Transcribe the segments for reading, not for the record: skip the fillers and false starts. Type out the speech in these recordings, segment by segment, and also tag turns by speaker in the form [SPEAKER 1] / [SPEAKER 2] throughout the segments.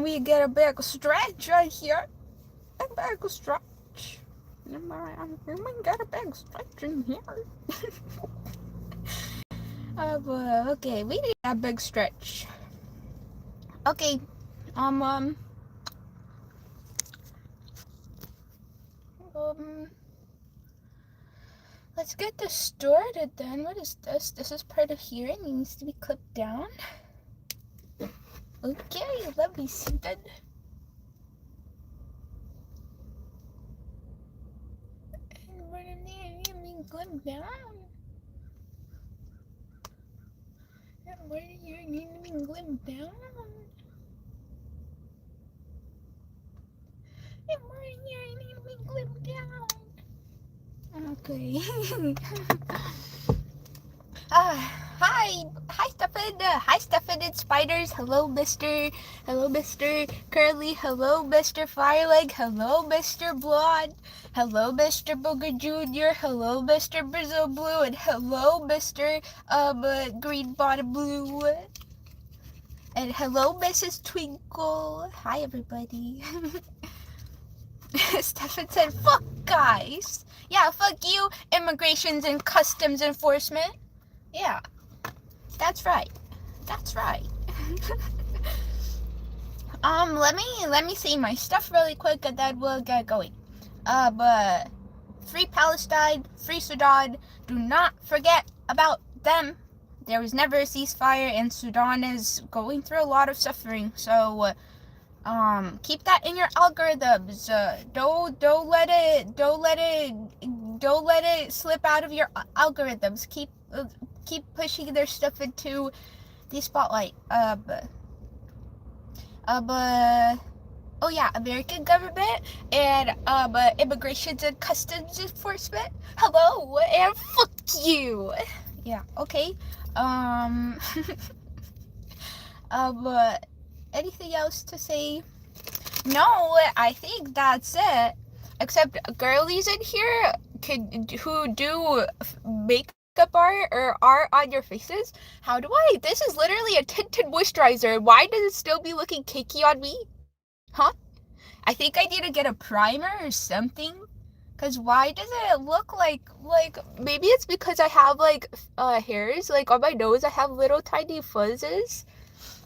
[SPEAKER 1] we get a big stretch right here. A big stretch. We got a big stretch in here. Okay, we need a big stretch. Okay, let's get this started then. What is this? This is part of hearing. It needs to be clipped down. Okay, let me see then. And what in there? Let me clip down. And what in here need to be clipped down? And what in here need to be clipped down? Okay. Hi, Stefan and Spiders. Hello, Mr. Curly. Hello, Mr. Fireleg. Hello, Mr. Blonde. Hello, Mr. Booger Jr. Hello, Mr. Brazil Blue. And hello, Mr. Green Bottom Blue. And hello, Mrs. Twinkle. Hi, everybody. Stefan said, fuck guys. Yeah, fuck you, immigrations and customs enforcement. Yeah, that's right. Let me see my stuff really quick and then we'll get going. But free Palestine, free Sudan. Do not forget about them. There was never a ceasefire and Sudan is going through a lot of suffering. So keep that in your algorithms. Don't let it slip out of your algorithms. Keep pushing their stuff into the spotlight. Oh yeah, American government and immigrations and customs enforcement. Hello and fuck you. Yeah, okay. Anything else to say? No, I think that's it. Except girlies in here who do makeup art or art on your faces. How do I? This is literally a tinted moisturizer. Why does it still be looking cakey on me? Huh? I think I need to get a primer or something. Cause why does it look like maybe it's because I have hairs like on my nose. I have little tiny fuzzes.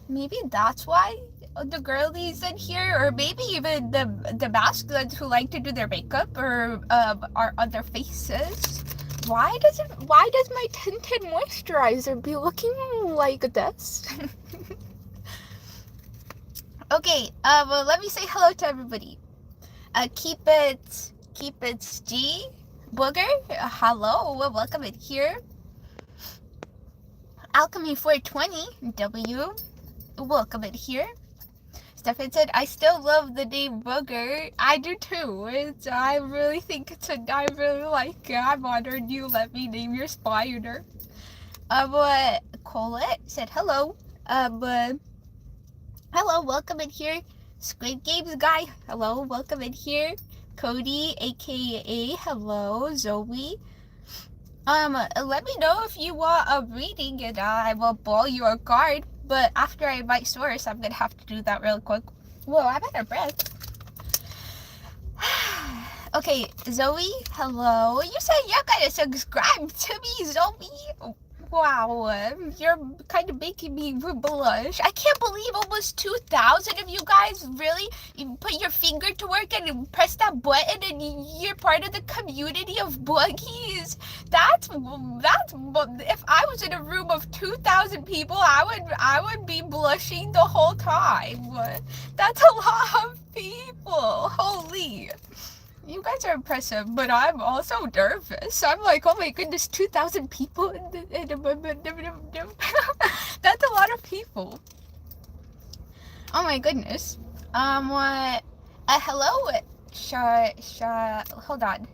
[SPEAKER 1] Maybe that's why the girlies in here, or maybe even the masculines who like to do their makeup or are on their faces. Why does my tinted moisturizer be looking like this? Okay, well, let me say hello to everybody. Keep it G Booger. Hello, welcome in here. Alchemy 420 W. Welcome in here. Stefan said, I still love the name Booger. I do too. I really like it. I'm honored you let me name your spider. Colette said hello. Hello, welcome in here. Squid Games guy, hello, welcome in here. Cody, aka hello. Zoe. Let me know if you want a reading and I will pull you a card. But after I invite source, I'm gonna have to do that real quick. Whoa, I'm out of breath. Okay, Zoe, hello. You said you're gonna subscribe to me, Zoe. Wow, you're kind of making me blush. I can't believe almost 2,000 of you guys really put your finger to work and press that button and you're part of the community of boogies. That's if I was in a room of 2,000 people, I would be blushing the whole time. That's a lot of people. Holy. You guys are impressive, but I'm also nervous. I'm like, oh my goodness, 2,000 people. That's a lot of people. Oh my goodness. What? Hello? Hold on.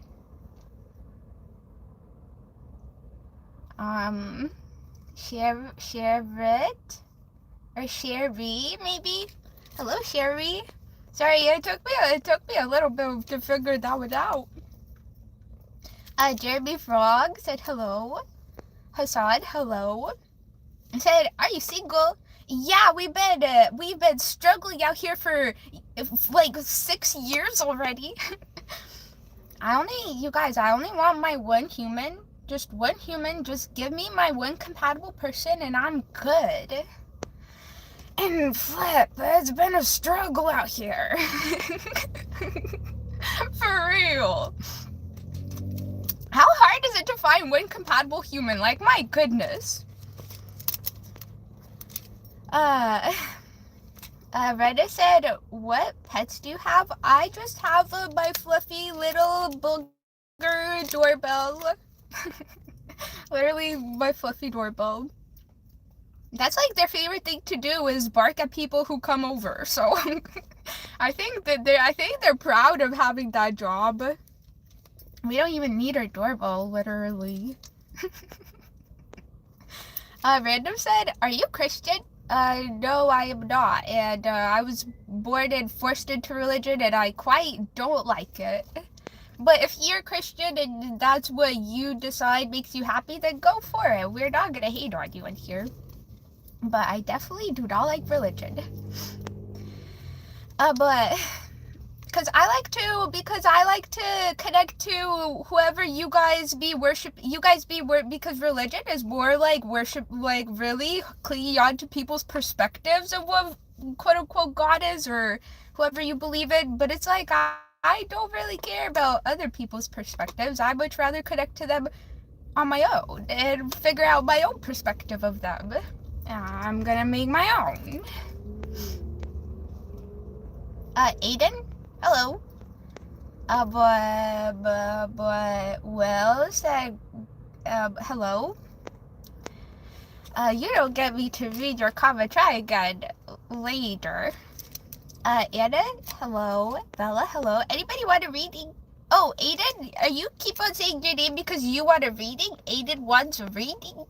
[SPEAKER 1] Sherrit? Or Sherry, maybe? Hello, Sherry. Sorry, it took me a little bit to figure that one out. Jeremy Frog said hello. Hassan, hello. Said, are you single? Yeah, we've been struggling out here for like 6 years already. You guys, I only want my one human. Just one human. Just give me my one compatible person and I'm good. And flip, it's been a struggle out here. For real. How hard is it to find one compatible human? Like, my goodness. Reda said, what pets do you have? I just have my fluffy little booger doorbell. Literally my fluffy doorbell. That's like their favorite thing to do is bark at people who come over. So I think they're proud of having that job. We don't even need our doorbell, literally. Random said, are you Christian? No, I am not. And I was born and forced into religion and I quite don't like it. But if you're Christian and that's what you decide makes you happy, then go for it. We're not gonna hate on you in here. But I definitely do not like religion. But because I like to connect to whoever you guys be because religion is more like worship, like really clinging on to people's perspectives of what quote unquote God is or whoever you believe in. But it's like I don't really care about other people's perspectives. I much rather connect to them on my own and figure out my own perspective of them. I'm gonna make my own. Aiden? Hello. Well, said, hello. You don't get me to read your comment. Try again later. Anna? Hello. Bella? Hello. Anybody want a reading? Oh, Aiden? Are you keep on saying your name because you want a reading? Aiden wants a reading?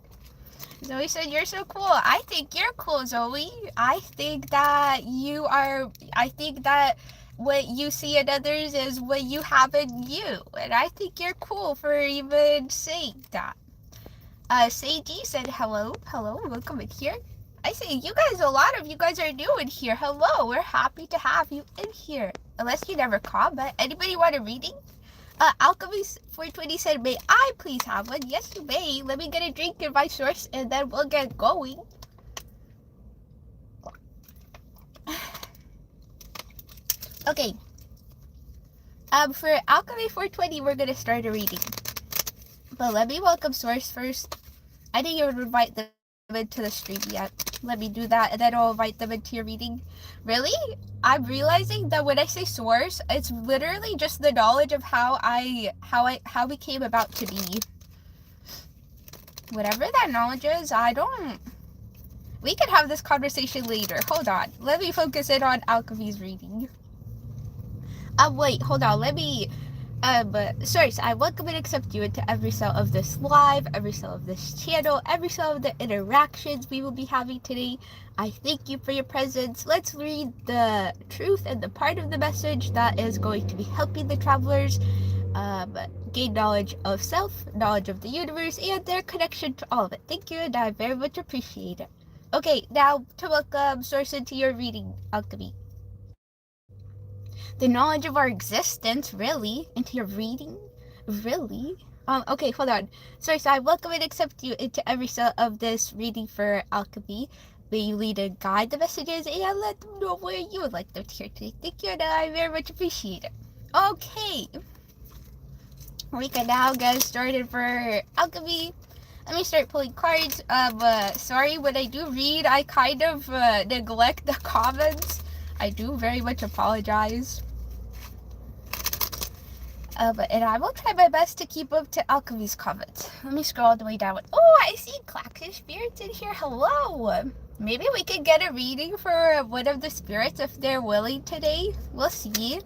[SPEAKER 1] Zoe said, you're so cool. I think you're cool, Zoe. I think that what you see in others is what you have in you. And I think you're cool for even saying that. Seiji said, hello, welcome in here. I say, a lot of you guys are new in here. Hello, we're happy to have you in here. Unless you never comment. Anybody want a reading? Alchemy 420 said, may I please have one? Yes, you may. Let me get a drink in my source and then we'll get going. Okay. For Alchemy 420, we're gonna start a reading. But let me welcome Source first. I didn't even invite them into the stream yet. Let me do that, and then I'll invite them into your reading. Really? I'm realizing that when I say source, it's literally just the knowledge of how we came about to be. Whatever that knowledge is, we can have this conversation later. Hold on. Let me focus in on Alchemy's reading. Wait, hold on. Source, I welcome and accept you into every cell of this live, every cell of this channel, every cell of the interactions we will be having today. I thank you for your presence. Let's read the truth and the part of the message that is going to be helping the travelers gain knowledge of self, knowledge of the universe, and their connection to all of it. Thank you, and I very much appreciate it. Okay, now to welcome Source into your reading, Alchemy. The knowledge of our existence, really? Into your reading? Really? Okay, hold on. Sorry, so I welcome and accept you into every cell of this reading for Alchemy. May you lead and guide the messages and let them know where you would like them to hear today. Thank you, and I very much appreciate it. Okay. We can now get started for Alchemy. Let me start pulling cards. Sorry, when I do read, I kind of neglect the comments. I do very much apologize. And I will try my best to keep up to Alchemy's comments. Let me scroll all the way down. Oh, I see Clackish Spirits in here. Hello. Maybe we could get a reading for one of the spirits if they're willing today. We'll see.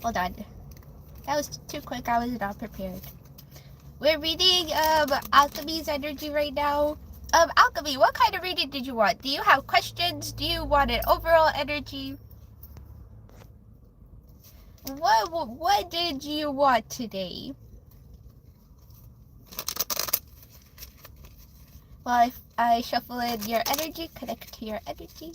[SPEAKER 1] Hold on. That was too quick. I was not prepared. We're reading Alchemy's energy right now. Alchemy, what kind of reading did you want? Do you have questions? Do you want an overall energy? What did you want today? Well, I shuffle in your energy, connect to your energy.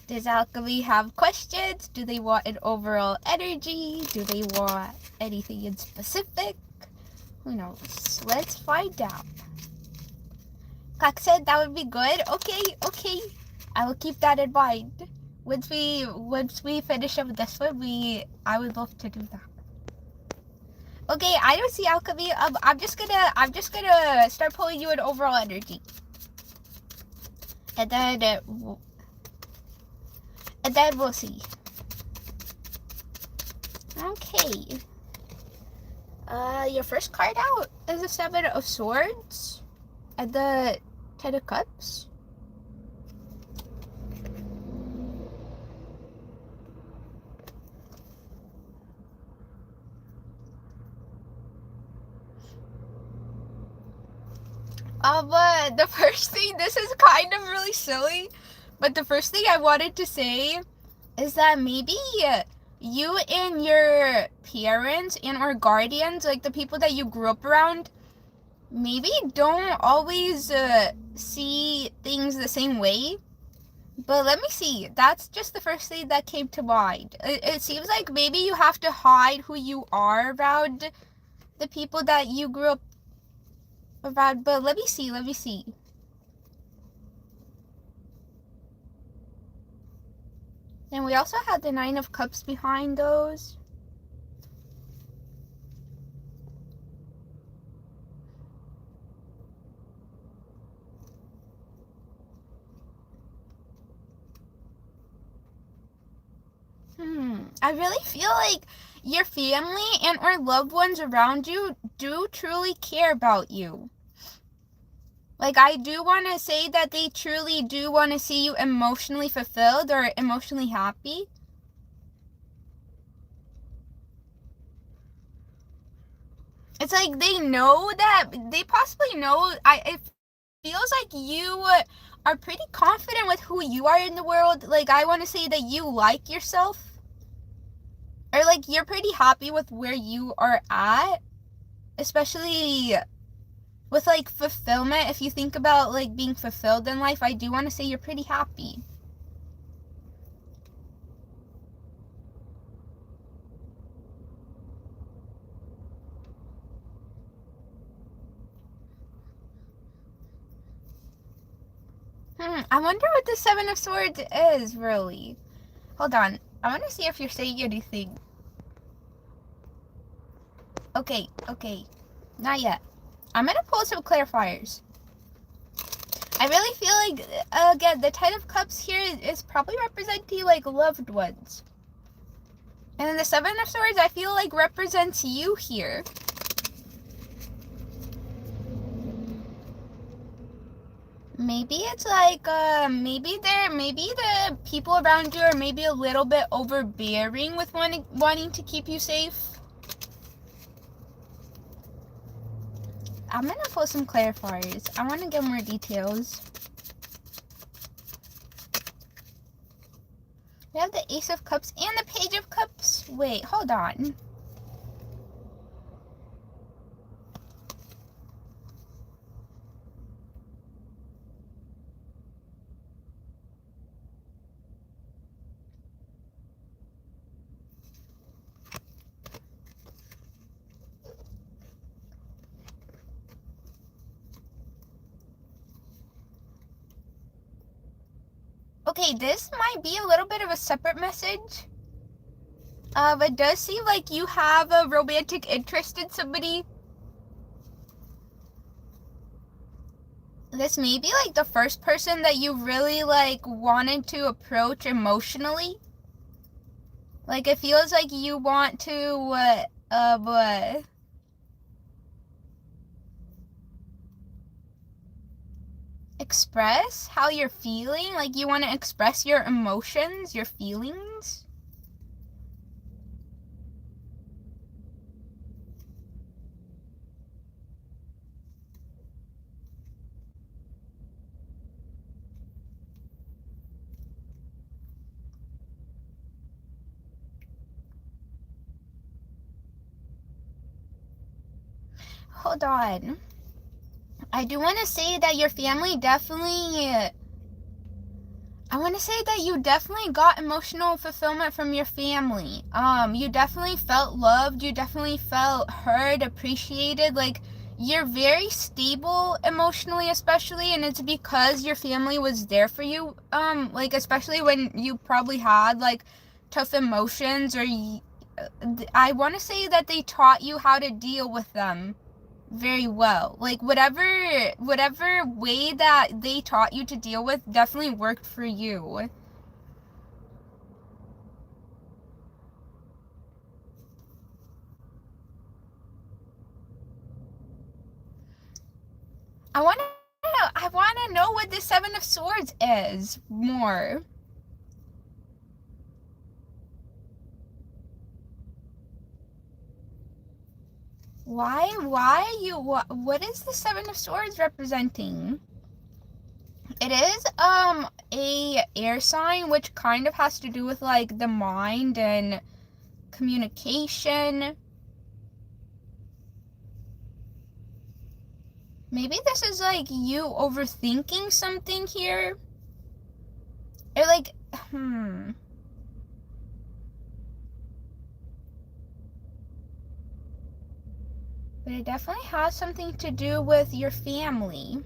[SPEAKER 1] Does Alchemy have questions? Do they want an overall energy? Do they want anything in specific? Who knows? Let's find out. Kak said that would be good. Okay. I will keep that in mind. Once we finish up this one, I would love to do that. Okay, I don't see Alchemy. I'm just gonna start pulling you an overall energy, and then we'll see. Okay. Your first card out is the Seven of Swords and the Ten of Cups. The first thing, this is kind of really silly, but the first thing I wanted to say is that maybe you and your parents and or guardians, like the people that you grew up around, maybe don't always see things the same way. But let me see. That's just the first thing that came to mind. It seems like maybe you have to hide who you are around the people that you grew up around. But let me see. And we also had the Nine of Cups behind those. I really feel like your family and or loved ones around you do truly care about you. Like, I do want to say that they truly do want to see you emotionally fulfilled or emotionally happy. It's like they know that, they possibly know, it feels like you are pretty confident with who you are in the world. Like, I want to say that you like yourself. Or, like, you're pretty happy with where you are at. Especially with, like, fulfillment. If you think about, like, being fulfilled in life, I do want to say you're pretty happy. I wonder what the Seven of Swords is, really. Hold on. I want to see if you're saying anything. Okay. Not yet. I'm going to pull some clarifiers. I really feel like, again, the Ten of Cups here is probably representing, like, loved ones. And then the Seven of Swords, I feel like, represents you here. Maybe it's like, maybe the people around you are maybe a little bit overbearing with wanting to keep you safe. I'm gonna pull some clarifiers. I want to get more details. We have the Ace of Cups and the Page of Cups. Wait, hold on. Okay, this might be a little bit of a separate message. But it does seem like you have a romantic interest in somebody. This may be like the first person that you really like wanted to approach emotionally. Like, it feels like you want to express how you're feeling. Like, you want to express your emotions, your feelings. hold on. I do want to say that your family definitely, I want to say that you definitely got emotional fulfillment from your family. You definitely felt loved. You definitely felt heard, appreciated. Like, you're very stable emotionally, especially, and it's because your family was there for you. Like, especially when you probably had, like, tough emotions, or I want to say that they taught you how to deal with them very well. Like, whatever way that they taught you to deal with definitely worked for you. I want to know what the Seven of Swords is more. What is the Seven of Swords representing? It is a air sign, which kind of has to do with like the mind and communication. Maybe this is like you overthinking something here. Or like, But it definitely has something to do with your family.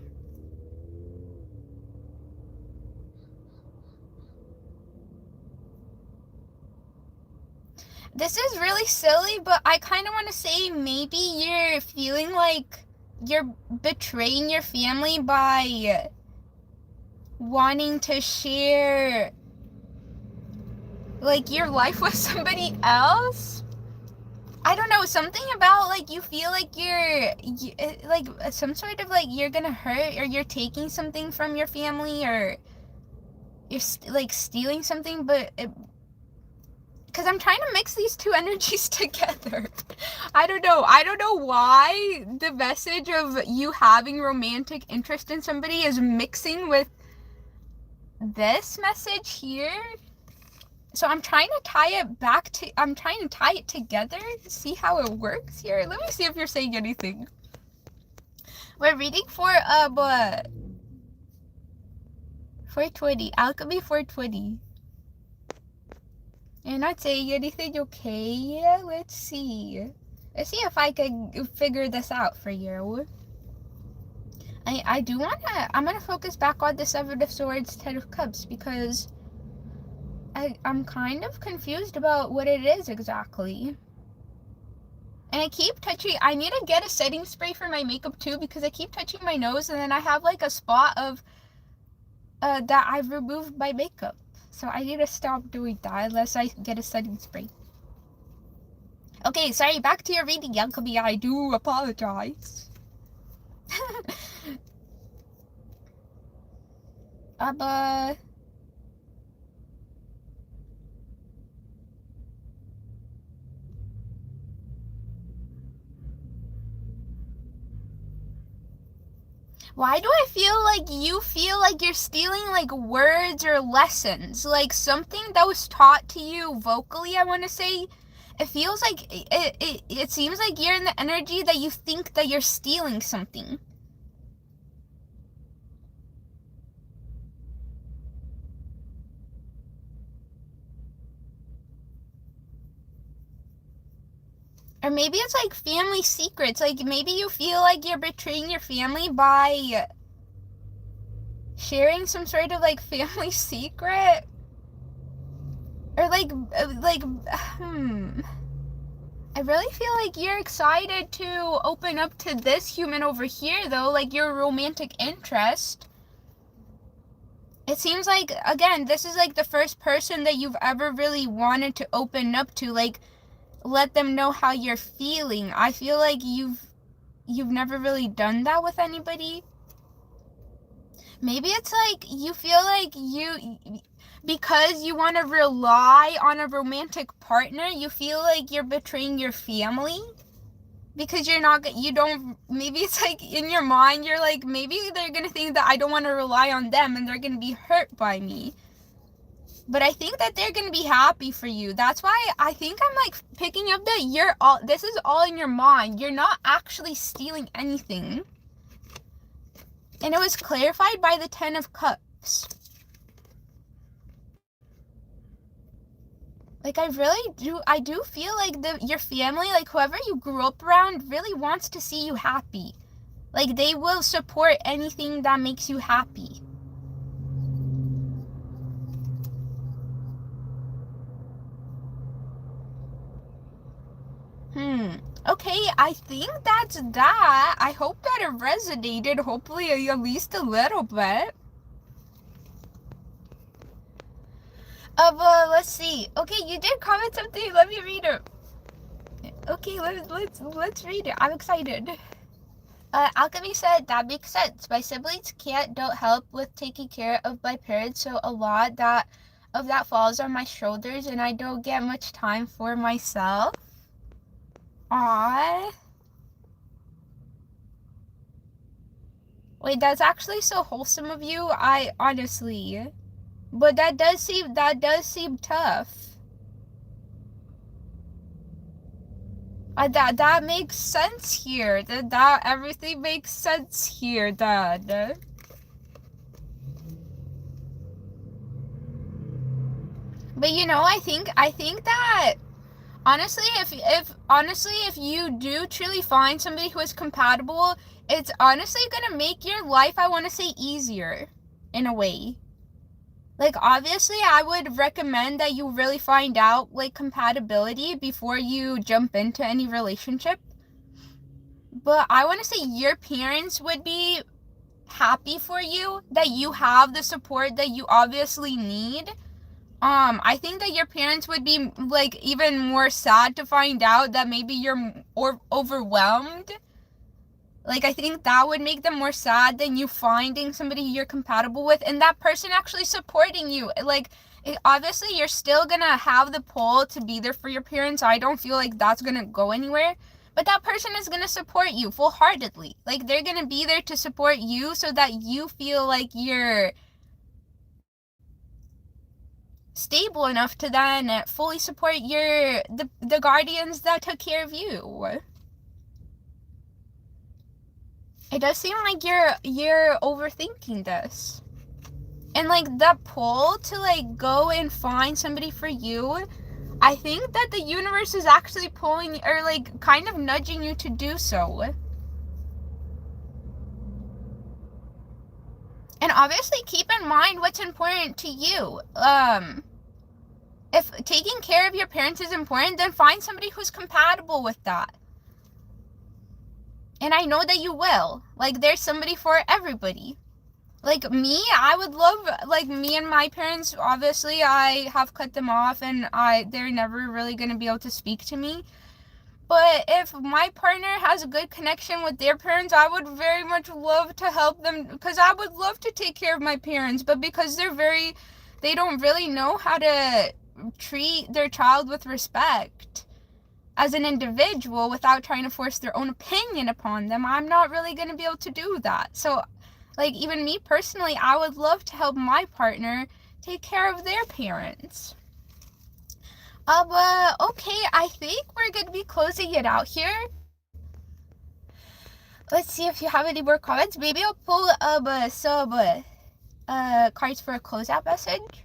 [SPEAKER 1] This is really silly, but I kind of want to say maybe you're feeling like you're betraying your family by wanting to share like your life with somebody else. I don't know, something about like you feel like you're like some sort of like you're gonna hurt, or you're taking something from your family, or you're like stealing something, but because I'm trying to mix these two energies together. I don't know why the message of you having romantic interest in somebody is mixing with this message here. So I'm trying to tie it together to see how it works here. Let me see if you're saying anything. We're reading for 420, Alchemy 420. You're not saying anything, okay? Let's see. Let's see if I can figure this out for you. I'm gonna focus back on the Seven of Swords, Ten of Cups, because I'm kind of confused about what it is exactly. And I keep touching, I need to get a setting spray for my makeup too, because I keep touching my nose and then I have like a spot of, that I've removed my makeup. So I need to stop doing that unless I get a setting spray. Okay, sorry, back to your reading, Alchemy. I do apologize. Why do I feel like you feel like you're stealing like words or lessons? Like something that was taught to you vocally, I want to say. It feels like, it seems like you're in the energy that you think that you're stealing something. Or maybe it's like family secrets. Like maybe you feel like you're betraying your family by sharing some sort of like family secret. Or I really feel like you're excited to open up to this human over here though, like your romantic interest. It seems like, again, this is like the first person that you've ever really wanted to open up to, like let them know how you're feeling. I feel like you've never really done that with anybody. Maybe it's like you feel like because you want to rely on a romantic partner, you feel like you're betraying your family. Because maybe it's like in your mind, you're like, maybe they're gonna think that I don't want to rely on them and they're gonna be hurt by me. But I think that they're gonna be happy for you. That's why I think I'm like picking up that this is all in your mind. You're not actually stealing anything. And it was clarified by the 10 of Cups. Like, I do feel like your family, like, whoever you grew up around really wants to see you happy. Like, they will support anything that makes you happy. Okay, I think that's that. I hope that it resonated, hopefully at least a little bit. Let's see. Okay, you did comment something. Let me read it. Okay, let's read it. I'm excited. Alchemy said, that makes sense. My siblings don't help with taking care of my parents, so a lot of that falls on my shoulders, and I don't get much time for myself. Aww. Wait, that's actually so wholesome of you. I honestly, but that does seem tough. That makes sense here. That everything makes sense here, Dad. But you know, I think that honestly, if you do truly find somebody who is compatible, it's honestly gonna make your life, I want to say, easier in a way. Like, obviously, I would recommend that you really find out, like, compatibility before you jump into any relationship. But I want to say your parents would be happy for you, that you have the support that you obviously need. I think that your parents would be, like, even more sad to find out that maybe you're overwhelmed. Like, I think that would make them more sad than you finding somebody you're compatible with and that person actually supporting you. Like, obviously, you're still gonna have the pull to be there for your parents. I don't feel like that's gonna go anywhere. But that person is gonna support you full-heartedly. Like, they're gonna be there to support you so that you feel like you're stable enough to then fully support the guardians that took care of you. It does seem like you're overthinking this. And like that pull to like go and find somebody for you, I think that the universe is actually pulling or like kind of nudging you to do so. And obviously keep in mind what's important to you. If taking care of your parents is important, then find somebody who's compatible with that. And I know that you will. Like, there's somebody for everybody. Like, me, I would love, like, me and my parents, obviously, I have cut them off, and they're never really going to be able to speak to me. But if my partner has a good connection with their parents, I would very much love to help them, because I would love to take care of my parents, but because they don't really know how to treat their child with respect as an individual without trying to force their own opinion upon them, I'm not really going to be able to do that. So, like, even me personally, I would love to help my partner take care of their parents. Okay, I think we're going to be closing it out here. Let's see if you have any more comments. Maybe I'll pull some cards for a closeout message.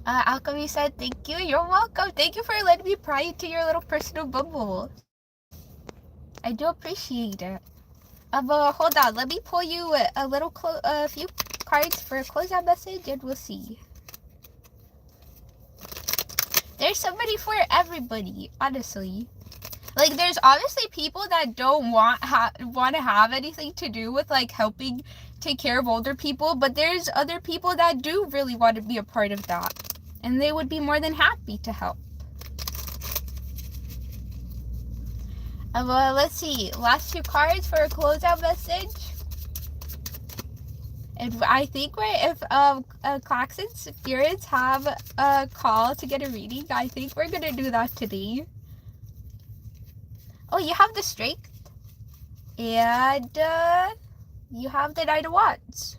[SPEAKER 1] Alchemy said, thank you. You're welcome. Thank you for letting me pry into your little personal bubble. I do appreciate it. Hold on. Let me pull you a few cards for a closeout message, and we'll see. There's somebody for everybody, honestly. Like, there's obviously people that don't want to have anything to do with, like, helping take care of older people, but there's other people that do really want to be a part of that. And they would be more than happy to help. Let's see. Last two cards for a closeout message. And I think if Claxon's spirits have a call to get a reading, I think we're going to do that today. Oh, you have the Strength. And you have the Knight of Wands.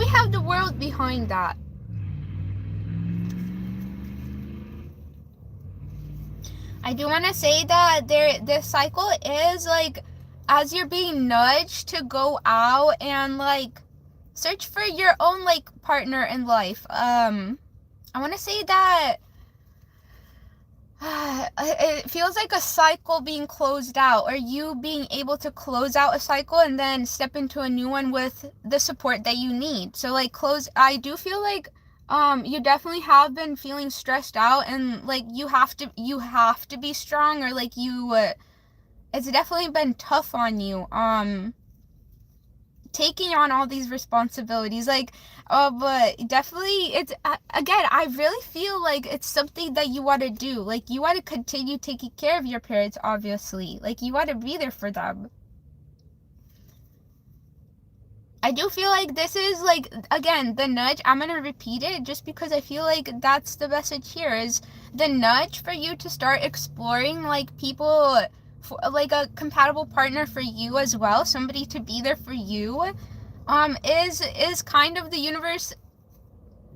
[SPEAKER 1] we have the world behind that. I do want to say that this cycle is like, as you're being nudged to go out and like search for your own like partner in life. I want to say that it feels like a cycle being closed out, or you being able to close out a cycle and then step into a new one with the support that you need. So like I do feel like you definitely have been feeling stressed out, and like you have to be strong, or like it's definitely been tough on you taking on all these responsibilities, like but definitely it's again, I really feel like it's something that you want to do. Like you want to continue taking care of your parents, obviously, like you want to be there for them. I do feel like this is like, again, the nudge. I'm gonna repeat it just because I feel like that's the message here, is the nudge for you to start exploring like people for, like a compatible partner for you as well, somebody to be there for you, is kind of the universe.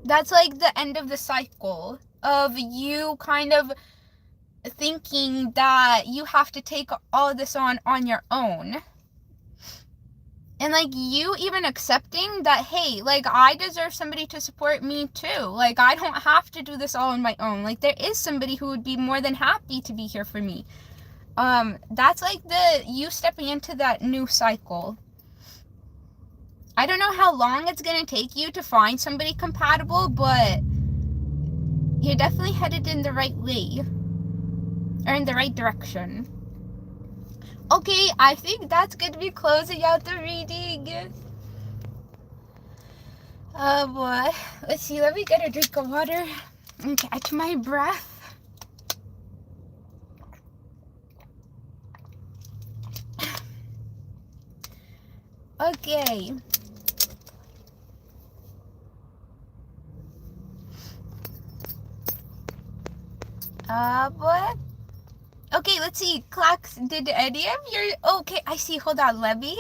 [SPEAKER 1] That's like the end of the cycle of you kind of thinking that you have to take all of this on your own. And like you even accepting that, hey, like I deserve somebody to support me too. Like I don't have to do this all on my own. Like there is somebody who would be more than happy to be here for me. That's like you stepping into that new cycle. I don't know how long it's gonna take you to find somebody compatible, but you're definitely headed in the right way, or in the right direction. Okay, I think that's going to be closing out the reading. Oh boy. Let's see, let me get a drink of water and catch my breath. Okay. Boy. Okay, let's see. Clocks, did any of your... Okay, I see. Hold on. Let me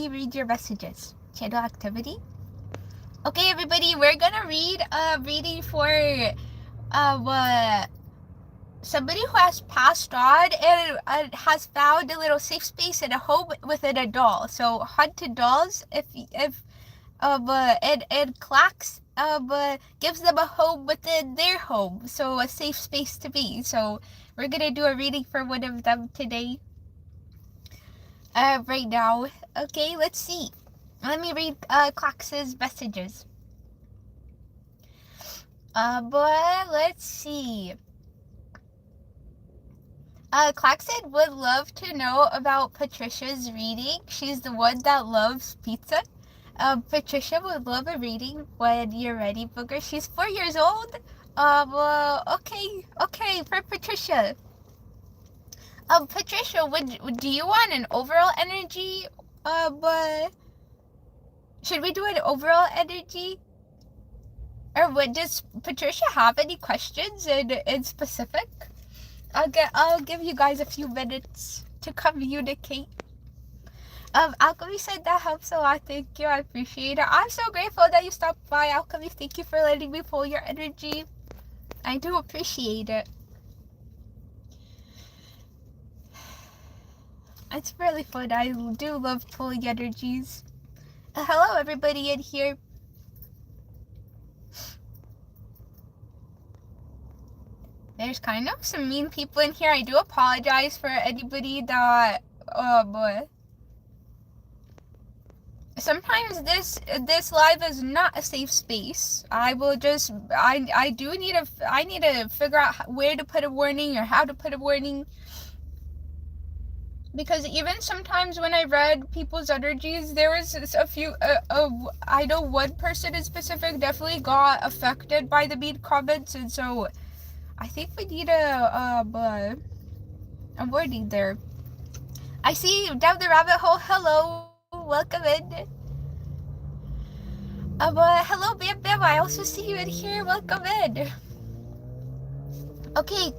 [SPEAKER 1] read your messages. Channel activity. Okay, everybody, we're gonna read a reading for somebody who has passed on and has found a little safe space and a home within a doll. So haunted dolls, if and Clocks gives them a home within their home, so a safe space to be. So we're gonna do a reading for one of them today. Right now. Okay, let's see. Let me read Clocks' messages. But let's see. Clark said would love to know about Patricia's reading. She's the one that loves pizza. Patricia would love a reading when you're ready, Booger. She's 4 years old. Okay, for Patricia. Patricia, do you want an overall energy? But should we do an overall energy? Or does Patricia have any questions in specific? I'll give you guys a few minutes to communicate. Alchemy said that helps a lot. Thank you. I appreciate it. I'm so grateful that you stopped by, Alchemy. Thank you for letting me pull your energy. I do appreciate it. It's really fun. I do love pulling energies. Hello, everybody in here. There's kind of some mean people in here. I do apologize for anybody that, sometimes this live is not a safe space. I need to figure out where to put a warning or how to put a warning. Because even sometimes when I read people's energies, there was a few, I know one person in specific definitely got affected by the mean comments, and so I think we need a warning there. I see you down the rabbit hole. Hello, welcome in. Hello, Bam Bam. I also see you in here. Welcome in. Okay,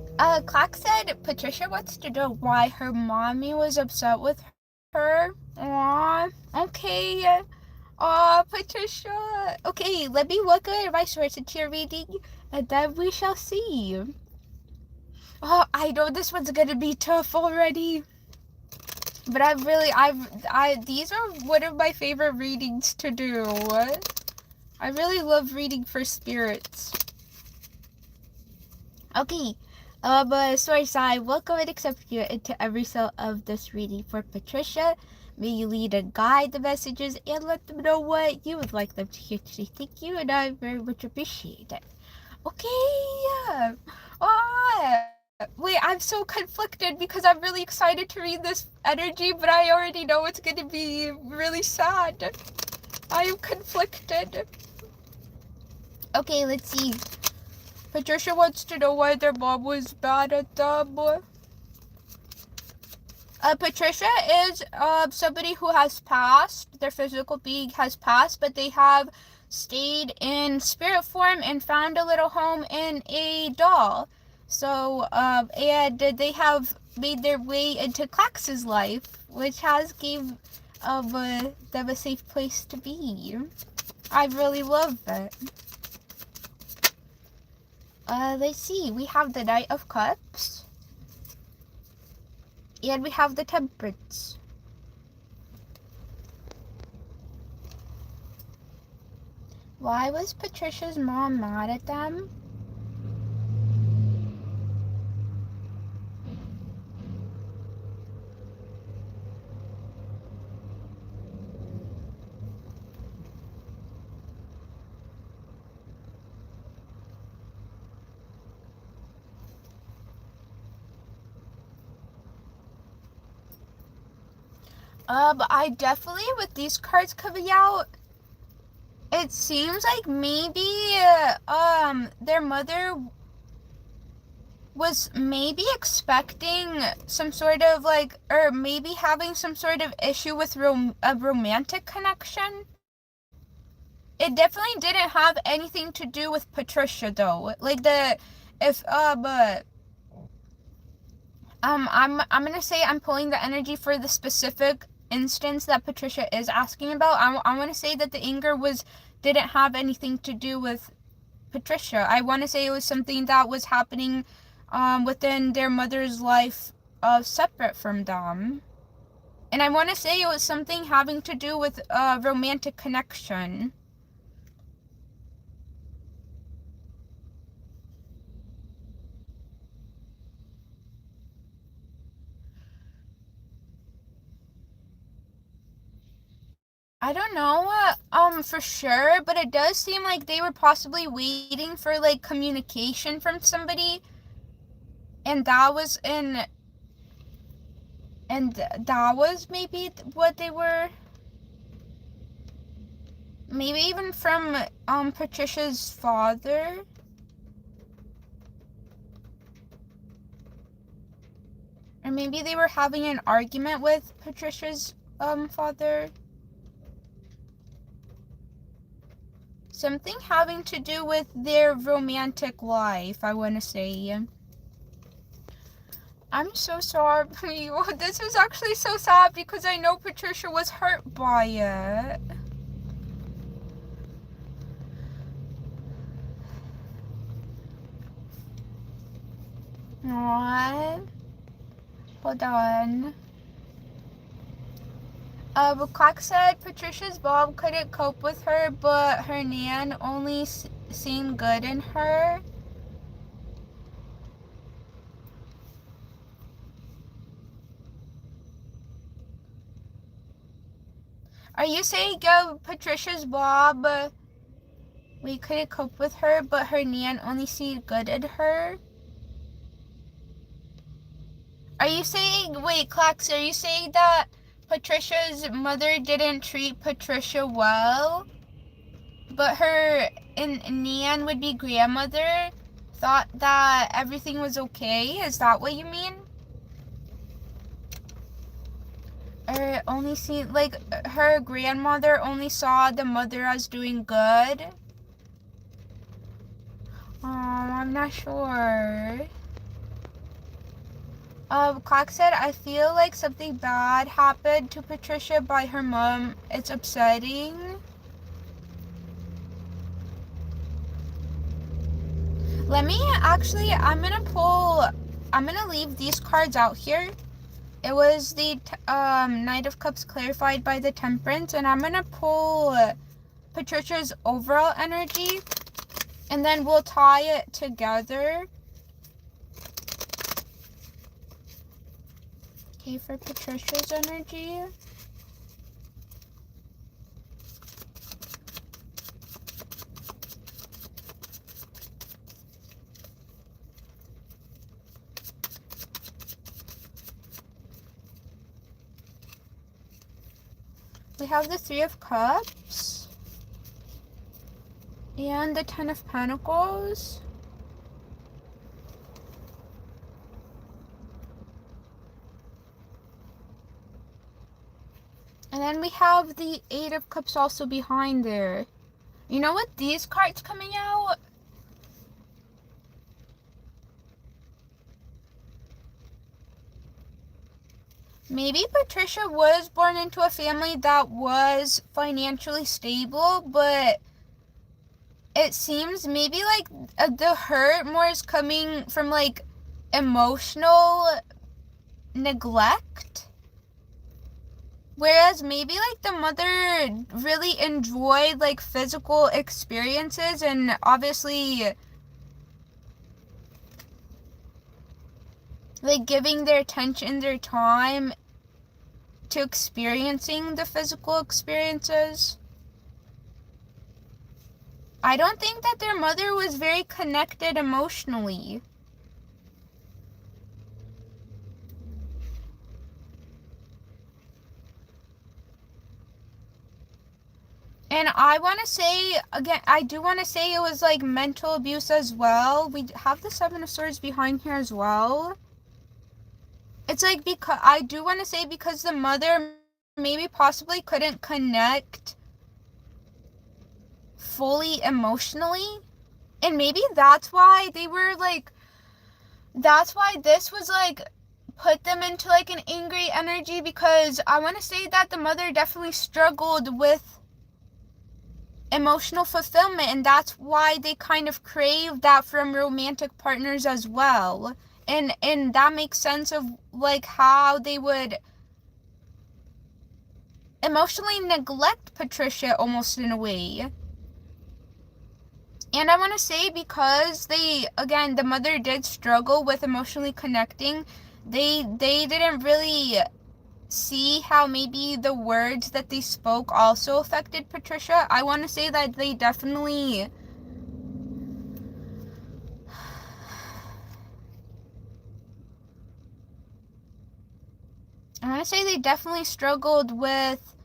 [SPEAKER 1] Clock said Patricia wants to know why her mommy was upset with her. Aww, okay. Aw, Patricia. Okay, let me look at my source into your reading, and then we shall see. Oh, I know this one's gonna be tough already. But these are one of my favorite readings to do. I really love reading for spirits. Okay, sorry, Sai. Welcome and accept you into every cell of this reading for Patricia. May you lead and guide the messages and let them know what you would like them to hear today. Thank you, and I very much appreciate it. Okay. Wait, I'm so conflicted because I'm really excited to read this energy, but I already know it's going to be really sad. I am conflicted. Okay, let's see. Patricia wants to know why their mom was bad at them. Patricia is somebody who has passed. Their physical being has passed, but they have stayed in spirit form and found a little home in a doll. So, and they have made their way into Clax's life, which has gave them a safe place to be. I really love it. Let's see. We have the Knight of Cups. And we have the Temperance. Why was Patricia's mom mad at them? I definitely, with these cards coming out, it seems like maybe, their mother was maybe expecting some sort of, like, or maybe having some sort of issue with a romantic connection. It definitely didn't have anything to do with Patricia, though. Like, I'm gonna say I'm pulling the energy for the specific instance that Patricia is asking about. I want to say that the anger didn't have anything to do with Patricia. I want to say it was something that was happening within their mother's life, separate from them. And I want to say it was something having to do with a romantic connection. I don't know, for sure, but it does seem like they were possibly waiting for, like, communication from somebody, and that was maybe what they were, maybe even from, Patricia's father. Or maybe they were having an argument with Patricia's, father. Something having to do with their romantic life, I want to say. I'm so sorry. This is actually so sad because I know Patricia was hurt by it. What? Hold on. Clark said Patricia's mom couldn't cope with her, but her nan only seen good in her. Are you saying Patricia's mom, we couldn't cope with her, but her nan only seen good in her? Are you saying, wait, Clax, are you saying that Patricia's mother didn't treat Patricia well, but her nan would be grandmother thought that everything was okay? Is that what you mean? Or only see, like, her grandmother only saw the mother as doing good? I'm not sure. Clark said, I feel like something bad happened to Patricia by her mom. It's upsetting. Let me actually, I'm gonna leave these cards out here. It was the Knight of Cups clarified by the Temperance, and I'm gonna pull Patricia's overall energy, and then we'll tie it together. Okay, for Patricia's energy. We have the Three of Cups and the Ten of Pentacles. And then we have the Eight of Cups also behind there. You know what these cards coming out? Maybe Patricia was born into a family that was financially stable, but it seems maybe like the hurt more is coming from like emotional neglect. Whereas maybe like the mother really enjoyed like physical experiences and obviously like giving their attention, their time to experiencing the physical experiences. I don't think that their mother was very connected emotionally. And I want to say, again, I do want to say it was like mental abuse as well. We have the Seven of Swords behind here as well. It's like, because I do want to say because the mother maybe possibly couldn't connect fully emotionally. And maybe that's why they were like, that's why this was like, put them into like an angry energy, because I want to say that the mother definitely struggled with emotional fulfillment, and that's why they kind of crave that from romantic partners as well. And that makes sense of like how they would emotionally neglect Patricia almost in a way. And I want to say because they, again, the mother did struggle with emotionally connecting, they didn't really see how maybe the words that they spoke also affected Patricia. I want to say that they definitely struggled with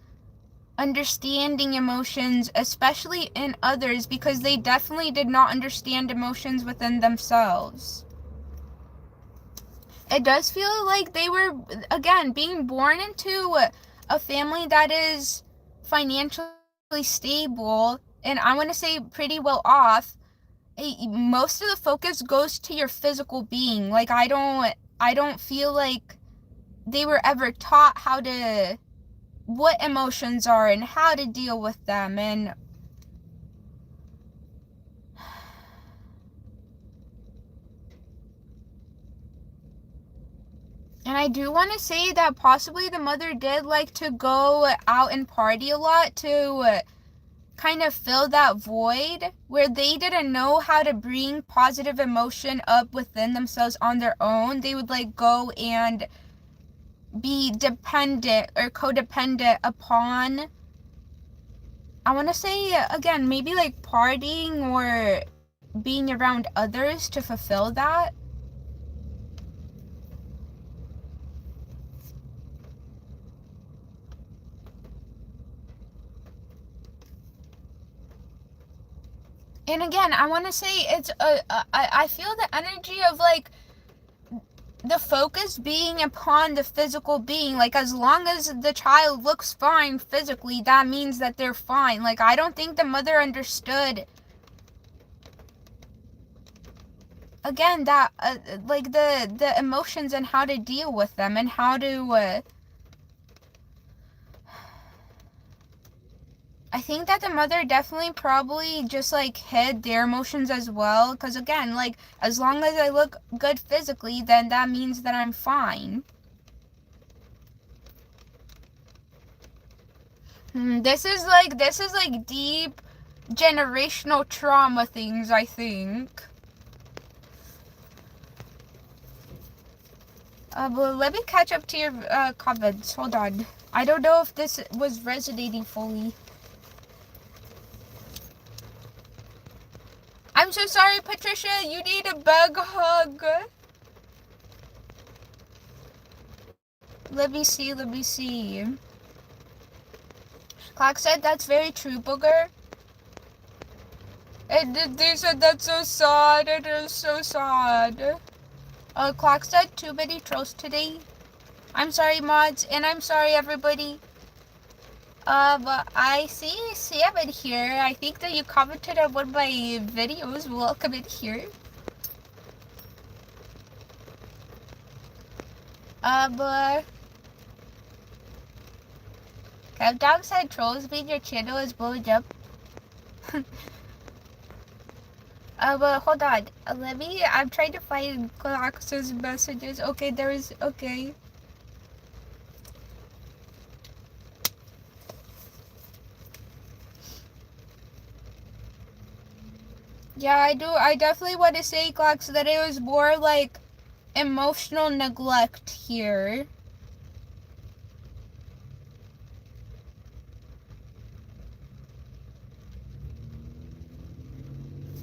[SPEAKER 1] understanding emotions, especially in others, because they definitely did not understand emotions within themselves. It does feel like they were, again, being born into a family that is financially stable, and I want to say pretty well off. Most of the focus goes to your physical being. Like, I don't feel like they were ever taught what emotions are and how to deal with them. And I do want to say that possibly the mother did like to go out and party a lot to kind of fill that void where they didn't know how to bring positive emotion up within themselves on their own. They would like go and be dependent or codependent upon, I want to say, again, maybe like partying or being around others to fulfill that. And again, I want to say it's I feel the energy of like the focus being upon the physical being. Like, as long as the child looks fine physically, that means that they're fine. Like, I don't think the mother understood, again, that like the emotions and how to deal with them and how to I think that the mother definitely probably just like hid their emotions as well. Because again, like, as long as I look good physically, then that means that I'm fine. This is like deep generational trauma things, I think. But let me catch up to your comments. Hold on. I don't know if this was resonating fully. I'm so sorry, Patricia. You need a bug hug. Let me see. Clock said that's very true, Booger. And they said that's so sad. It is so sad. Clock said too many trolls today. I'm sorry, mods, and I'm sorry, everybody. But I see Sam in here. I think that you commented on one of my videos. Welcome in here. Dog said trolls mean your channel is blowing up. But hold on. I'm trying to find Clox's messages. Okay, okay. Yeah, I definitely want to say, Clox, that it was more like emotional neglect here.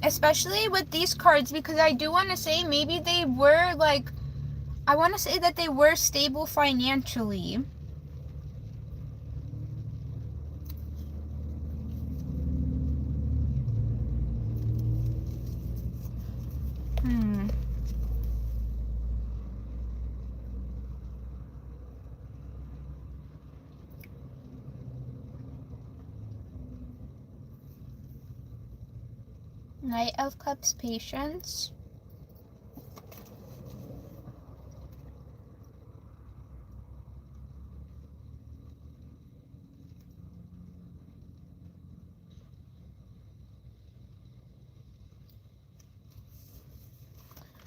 [SPEAKER 1] Especially with these cards, because I do want to say maybe they were like, I want to say that they were stable financially. Knight of Cups, patience.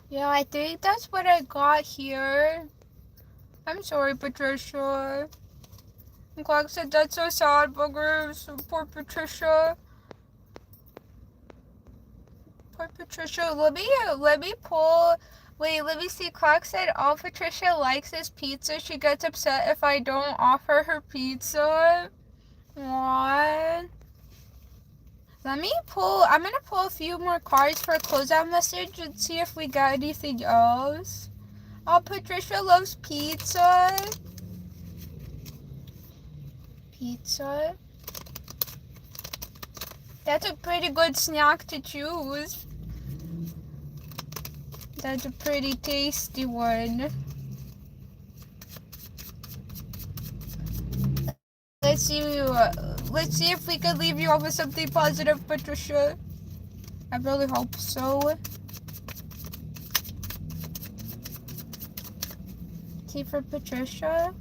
[SPEAKER 1] Yeah, I think that's what I got here. I'm sorry, Patricia. Clark said that's so sad, Boogers. Poor Patricia. Poor Patricia. Let me pull. Wait, let me see. Clark said all Patricia likes is pizza. She gets upset if I don't offer her pizza. What? Let me pull. I'm gonna pull a few more cards for a closeout message and see if we got anything else. Oh, Patricia loves pizza. Pizza. That's a pretty good snack to choose. That's a pretty tasty one. Let's see if we can leave you off with something positive, Patricia. I really hope so. See, for Patricia,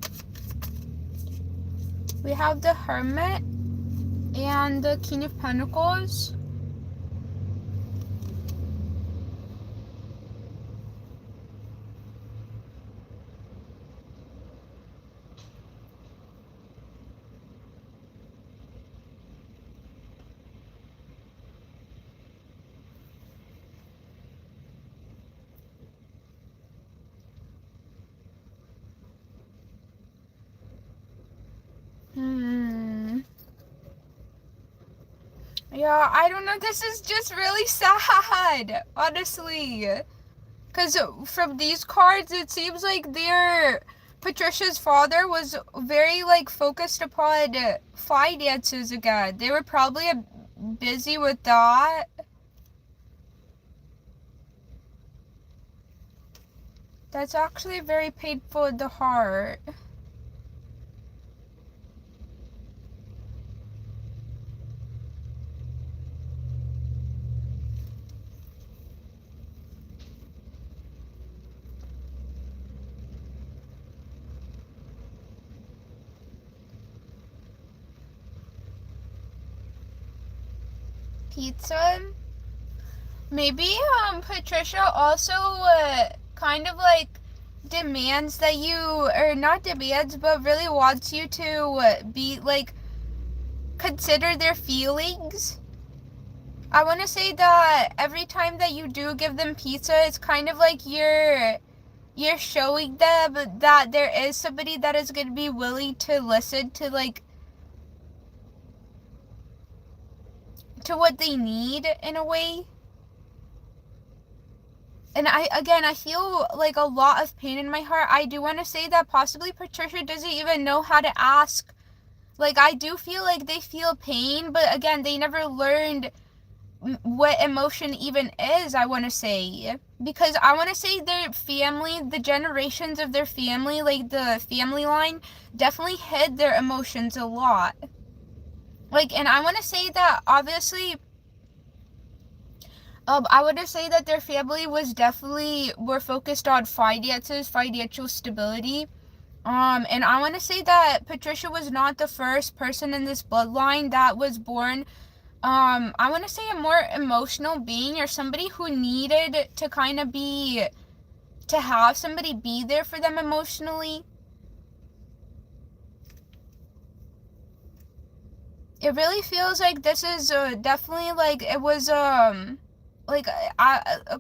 [SPEAKER 1] we have the Hermit and the King of Pentacles. Yeah, I don't know. This is just really sad, honestly. Because from these cards, it seems like Patricia's father was very, like, focused upon finances again. They were probably busy with that. That's actually very painful in the heart. pizza. Maybe Patricia also kind of like demands that you, or not demands, but really wants you to be like, consider their feelings. I want to say that every time that you do give them pizza, it's kind of like you're showing them that there is somebody that is going to be willing to listen to like to what they need in a way. And I feel like a lot of pain in my heart. I do want to say that possibly Patricia doesn't even know how to ask. Like, I do feel like they feel pain, but again, they never learned what emotion even is, I want to say. Because I want to say their family, the generations of their family, like the family line, definitely hid their emotions a lot. Like, and I want to say that, obviously, I would say that their family was definitely more focused on finances, financial stability. And I want to say that Patricia was not the first person in this bloodline that was born, I want to say a more emotional being, or somebody who needed to kind of to have somebody be there for them emotionally. It really feels like this is definitely like it was like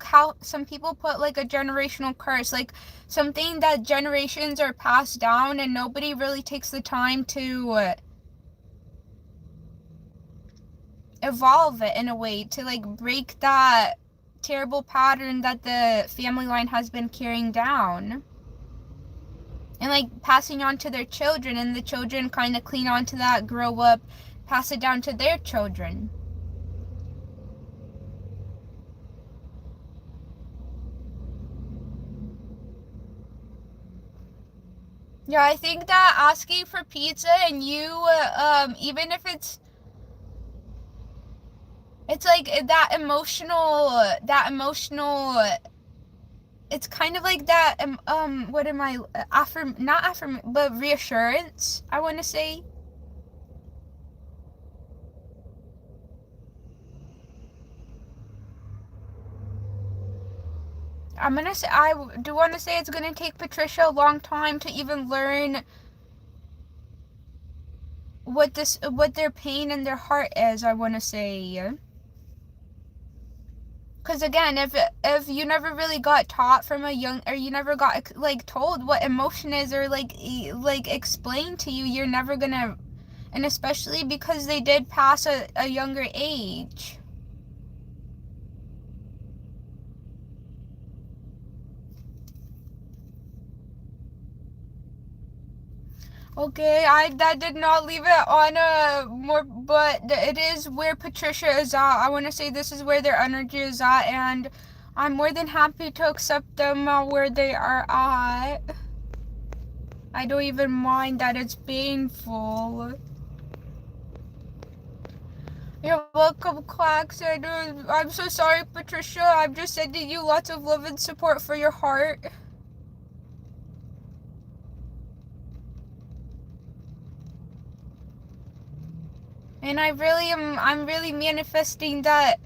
[SPEAKER 1] how some people put like a generational curse, like something that generations are passed down and nobody really takes the time to evolve it in a way to like break that terrible pattern that the family line has been carrying down, and like passing on to their children, and the children kind of cling on to that, grow up, pass it down to their children. Yeah, I think that asking for pizza and you, even if it's like that emotional, it's kind of like that, what am I, not affirm, but reassurance, I want to say. I do want to say it's going to take Patricia a long time to even learn what their pain in their heart is, I want to say. Because again, if you never really got taught from a young, or you never got like told what emotion is, or like explained to you, you're never gonna, and especially because they did pass a younger age. Okay, that did not leave it on a more, but it is where Patricia is at. I want to say this is where their energy is at, and I'm more than happy to accept them where they are at. I don't even mind that it's painful. You're welcome, Clax. I'm so sorry, Patricia. I'm just sending you lots of love and support for your heart. And I'm really manifesting that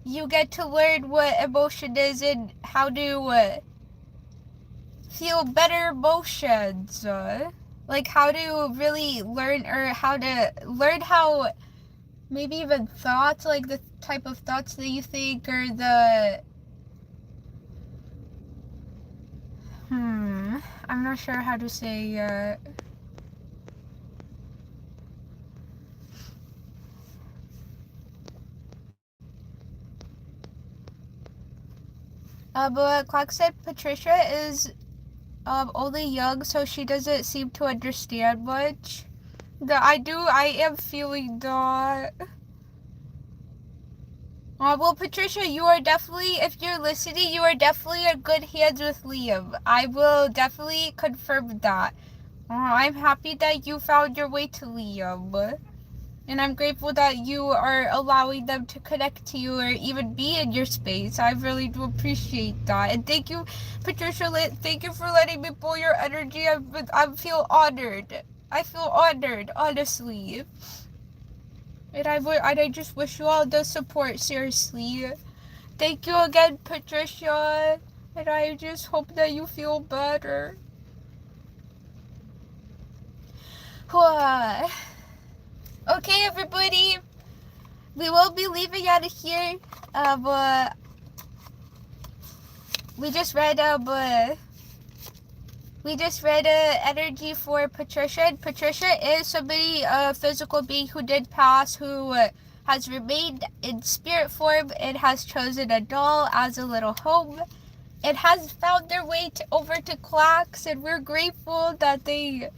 [SPEAKER 1] you get to learn what emotion is and how to feel better emotions. Like how to really learn, or how to learn how, maybe even thoughts, like the type of thoughts that you think, or I'm not sure how to say, but Clark said Patricia is only young, so she doesn't seem to understand much. I am feeling that. Well, Patricia, you are definitely, if you're listening, you are definitely in good hands with Liam. I will definitely confirm that. I'm happy that you found your way to Liam. And I'm grateful that you are allowing them to connect to you, or even be in your space. I really do appreciate that. And thank you, Patricia, thank you for letting me pull your energy. I feel honored. I feel honored, honestly. And I just wish you all the support, seriously. Thank you again, Patricia. And I just hope that you feel better. Okay, everybody. We will be leaving out of here. But we just read energy for Patricia. And Patricia is somebody, a physical being who did pass, who has remained in spirit form and has chosen a doll as a little home. It has found their way over to Clax, and we're grateful that they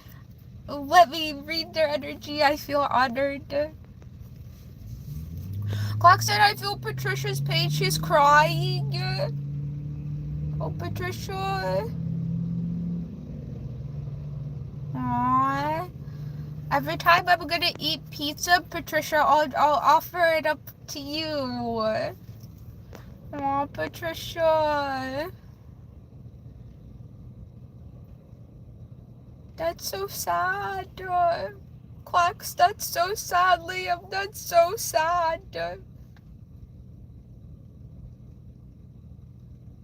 [SPEAKER 1] let me read their energy. I feel honored. Clax said, I feel Patricia's pain. She's crying. Oh, Patricia. Aww. Every time I'm gonna eat pizza, Patricia, I'll offer it up to you. Aw, Patricia. That's so sad. Clax, that's so sad, Liam. That's so sad.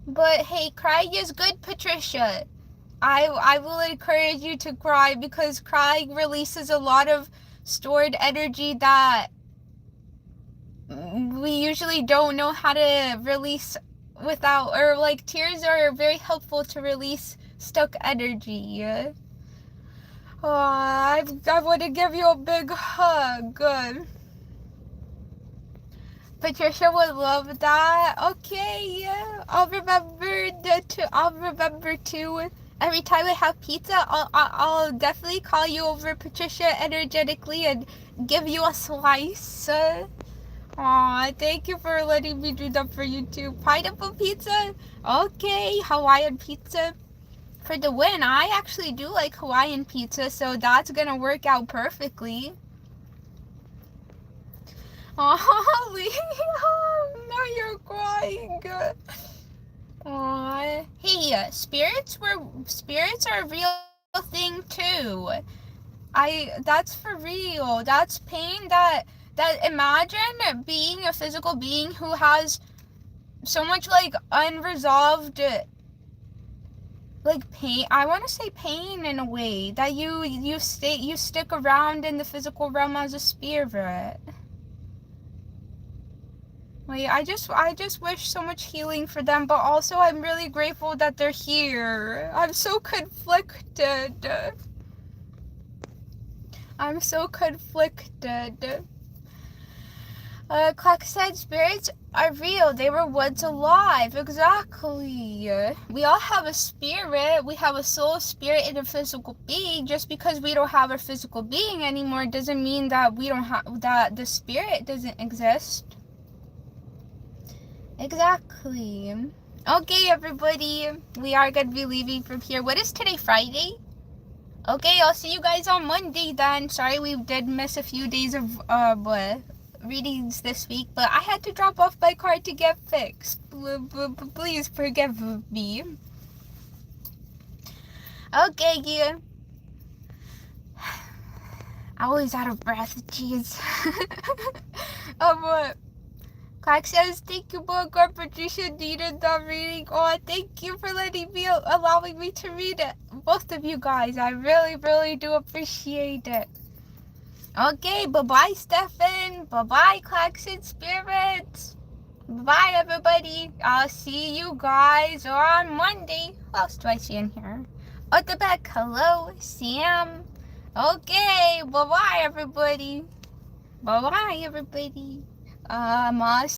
[SPEAKER 1] But hey, crying is good, Patricia. I will encourage you to cry, because crying releases a lot of stored energy that we usually don't know how to release without, or like tears are very helpful to release stuck energy. Oh, I want to give you a big hug. Patricia would love that. Okay, I'll remember to. Every time I have pizza, I'll definitely call you over, Patricia, energetically, and give you a slice. Aw, thank you for letting me do that for you too. Pineapple pizza? Okay, Hawaiian pizza. For the win, I actually do like Hawaiian pizza, so that's gonna work out perfectly. Oh, Liam, now you're crying. Aww. Hey, spirits are a real thing too. That's for real. That's pain that imagine being a physical being who has so much like unresolved like pain. I want to say pain in a way that you stick around in the physical realm as a spirit. Like, I just wish so much healing for them, but also I'm really grateful that they're here. I'm so conflicted. Clark said spirits are real. They were once alive. Exactly. We all have a spirit. We have a soul, spirit, and a physical being. Just because we don't have a physical being anymore doesn't mean that that the spirit doesn't exist. Exactly. Okay, everybody. We are going to be leaving from here. What is today, Friday? Okay, I'll see you guys on Monday then. Sorry we did miss a few days of readings this week, but I had to drop off my car to get fixed. Please forgive me. Okay, yeah. I'm always out of breath. Jeez. Clark says, thank you, booger. Patricia needed that reading. Oh, thank you for allowing me to read it. Both of you guys. I really, really do appreciate it. Okay, bye-bye, Stefan. Bye-bye, Clarkson Spirits. Bye, everybody. I'll see you guys on Monday. Who else do I see in here? Oh, the back. Hello, Sam. Okay, bye-bye, everybody. Bye-bye, everybody.